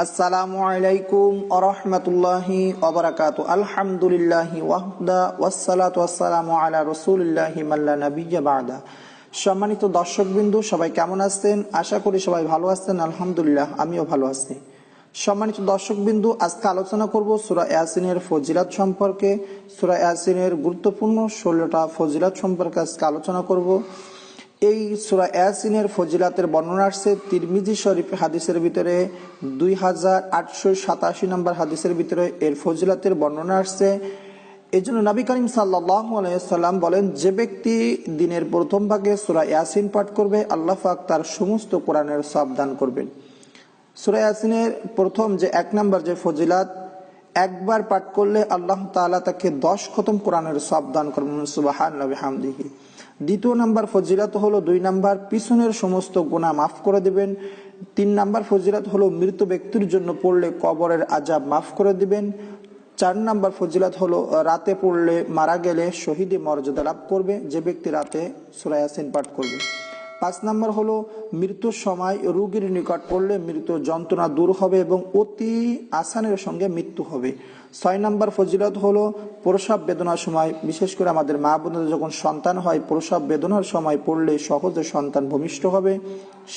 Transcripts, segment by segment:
আসসালামু আলাইকুম ওয়া রাহমাতুল্লাহি ওয়া বারাকাতুহু। আলহামদুলিল্লাহি ওয়াহদা ওয়াসসালাতু ওয়াসসালামু আলা রাসূলিল্লাহি লা নাবিয়্যা বা'দা। সম্মানিত দর্শকবৃন্দু, সবাই কেমন আছেন? আশা করি সবাই ভালো আছেন। আলহামদুলিল্লাহ, আমিও ভালো আছি। সম্মানিত দর্শকবৃন্দু, আজকে আলোচনা করব সূরা ইয়াসিনের ফজিলত সম্পর্কে। সূরা ইয়াসিনের গুরুত্বপূর্ণ 16টা ফজিলত সম্পর্কে আজকে আলোচনা করব। এই সূরা ইয়াসিনের ফজিলাতের বর্ণনা আসছে তিরমিজি শরীফ হাদিসের ভিতরে 2887 নম্বর হাদিসের ভিতরে এর ফজিলাতের বর্ণনা আসছে। এই জন্য নবী করিম সাল্লাল্লাহু আলাইহি সাল্লাম বলেন, যে ব্যক্তি দিনের প্রথম ভাগে সূরা ইয়াসিন পাঠ করবে, আল্লাহ পাক তার সমস্ত কোরআনের সওয়াব দান করবেন। সূরা ইয়াসিনের প্রথম যে 1 নম্বর যে ফজিলাত, একবার পাঠ করলে আল্লাহ তাআলা তাকে 10 খতম কোরআনের সওয়াব দান করবেন। সুবহানাল্লাহি ওয়া বিহামদিহি। দ্বিতীয় নাম্বার ফজিলত হলো 2 নাম্বার পিছনের সমস্ত গুনাহ মাফ করে দিবেন। 3 নাম্বার ফজিলত হলো মৃত ব্যক্তির জন্য পড়লে কবরের আযাব মাফ করে দিবেন। 4 নাম্বার ফজিলত হলো রাতে পড়লে মারা গেলে শহীদের মর্যাদা লাভ করবে যে ব্যক্তি রাতে সূরা ইয়াসিন পাঠ করবে। 5 নাম্বার হলো মৃত্যুর সময় রোগীর নিকট পড়লে মৃত্যুর যন্ত্রণা দূর হবে এবং অতি আসানের সঙ্গে মৃত্যু হবে। 6 নাম্বার ফজিলত হলো প্রসব বেদনার সময়, বিশেষ করে আমাদের মা বোনদের যখন সন্তান হয়, প্রসব বেদনার সময় পড়লে সহজে সন্তান ভূমিষ্ঠ হবে।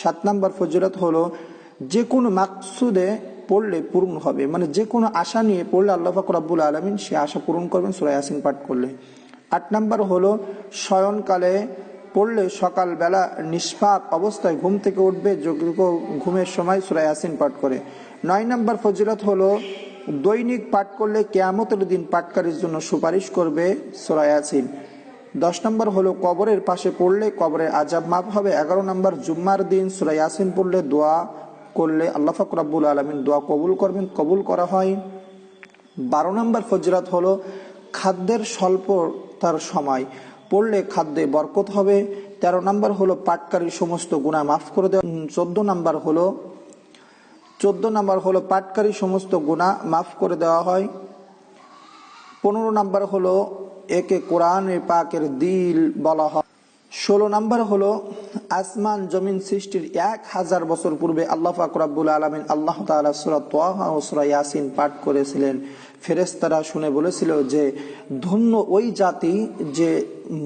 7 নাম্বার ফজিলত হলো যে কোনো মাকসুদে পড়লে পূরণ হবে, মানে যে কোনো আশা নিয়ে পড়লে আল্লাহ পাক রব্বুল আলামিন সে আশা পূরণ করবেন সূরা ইয়াসিন পাঠ করলে। 8 নাম্বার হলো শয়নকালে পড়লে সকালবেলা নিষ্পাপ অবস্থায় ঘুম থেকে উঠবে ঘুমের সময় সূরা ইয়াসিন পাঠ করে। 9 নাম্বার ফজিলত হলো দৈনিক পাঠ করলে কিয়ামতের দিন পাঠকারীর জন্য সুপারিশ করবে সূরা ইয়াসিন। 10 নম্বর হলো কবরের পাশে পড়লে কবরের আযাব মাফ হবে। 11 নম্বর জুম্মার দিন সূরা ইয়াসিন পড়লে দোয়া করলে আল্লাহ পাক রব্বুল আলামিন দোয়া কবুল করবেন, কবুল করা হয়। 12 নম্বর ফজিলত হলো খাদ্যের স্বল্পতার সময় পড়লে খাদ্যে বরকত হবে। 13 নম্বর হলো পাঠকারীর সমস্ত গুনাহ মাফ করে দেওয়া। 14 নম্বর হলো পাঠকারী সমস্ত গুনাহ মাফ করে দেওয়া হয়। 15 নম্বর হলো একে কোরআনে পাকের দিল বলা হয়। 16 নম্বর হলো আসমান জমিন সৃষ্টির 1000 বছর পূর্বে আল্লাহ পাক রব্বুল আলামিন আল্লাহ তাআলা সূরা তাহা ও সূরা ইয়াসিন পাঠ করেছিলেন। ফেরেশতারা শুনে বলেছিল যে ধন্য ওই জাতি যে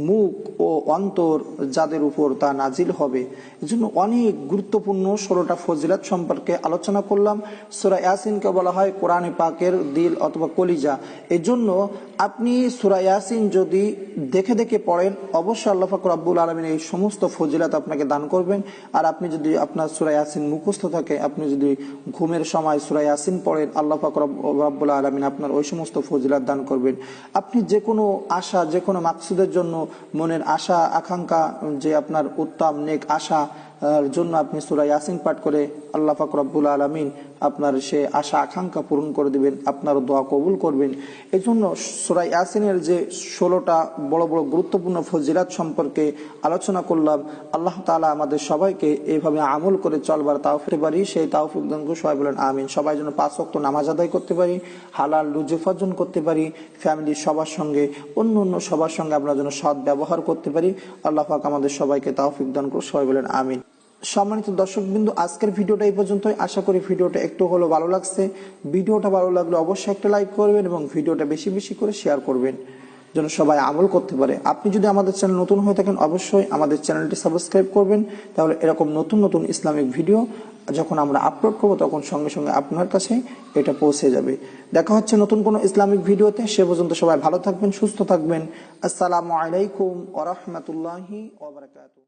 মুখ ও অন্তর যাদের উপর তা নাজিল হবে। এজন্য অনেক গুরুত্বপূর্ণ 16টা ফজিলত সম্পর্কে আলোচনা করলাম। সূরা ইয়াসিনকে বলা হয় কোরআনে পাকের দিল অথবা কলিজা। এজন্য আপনি সূরা ইয়াসিন যদি দেখে দেখে পড়েন, অবশ্যই আল্লাহ পাক রব্বুল আলামিন এই সমস্ত ফজিলত আপনাকে দান করবেন। আর আপনি যদি আপনার সূরা ইয়াসিন মুখস্থ থাকে, আপনি যদি ঘুমের সময় সূরা ইয়াসিন পড়েন, আল্লাহ পাক রব্বুল আলামিন আপনার ওই সমস্ত ফজিলত দান করবেন। আপনি যে কোনো আশা, যে কোনো মাকসুদের জন্য মনের আশা আকাঙ্ক্ষা, যে আপনার উত্তম নেক আশা জন্য আপনি সূরা ইয়াসিন পাঠ করে আল্লাহ পাক রব্বুল আলামিন আপনার সে আশা আকাঙ্ক্ষা পূরণ করে দিবেন, আপনার দোয়া কবুল করবেন। এই জন্য সূরা ইয়াসিনের যে 16টা বড় বড় গুরুত্বপূর্ণ ফজিলত সম্পর্কে আলোচনা করলাম। আল্লাহ তাআলা আমাদের সবাইকে এইভাবে আমল করে চলবার তাওফিক পারি, সেই তাওফিক দান করুন। সবাই বলেন আমিন। সবাই যেন 5 ওয়াক্ত নামাজ আদায় করতে পারি, হালাল রুজি উপার্জন করতে পারি, ফ্যামিলির সবার সঙ্গে অন্য সবার সঙ্গে আমরা যেন সৎ ব্যবহার করতে পারি। আল্লাহ পাক আমাদের সবাইকে তাওফিক দান করুন। সবাই বলেন আমিন। সম্মানিত দর্শকবৃন্দ, আজকের ভিডিওটা এই পর্যন্তই। আশা করি ভিডিওটা একটু হলো ভালো লাগছে। ভিডিওটা ভালো লাগলে অবশ্যই একটা লাইক করবেন এবং ভিডিওটা বেশি বেশি করে শেয়ার করবেন যেন সবাই আমল করতে পারে। আপনি যদি আমাদের চ্যানেল নতুন হয়ে থাকেন, অবশ্যই আমাদের চ্যানেলটি সাবস্ক্রাইব করবেন। তাহলে এরকম নতুন নতুন ইসলামিক ভিডিও যখন আমরা আপলোড করব, তখন সঙ্গে সঙ্গে আপনার কাছে এটা পৌঁছে যাবে। দেখা হচ্ছে নতুন কোনো ইসলামিক ভিডিওতে। সে পর্যন্ত সবাই ভালো থাকবেন, সুস্থ থাকবেন। আসসালামু আলাইকুম ওয়া রাহমাতুল্লাহি ওয়া বারাকাতুহু।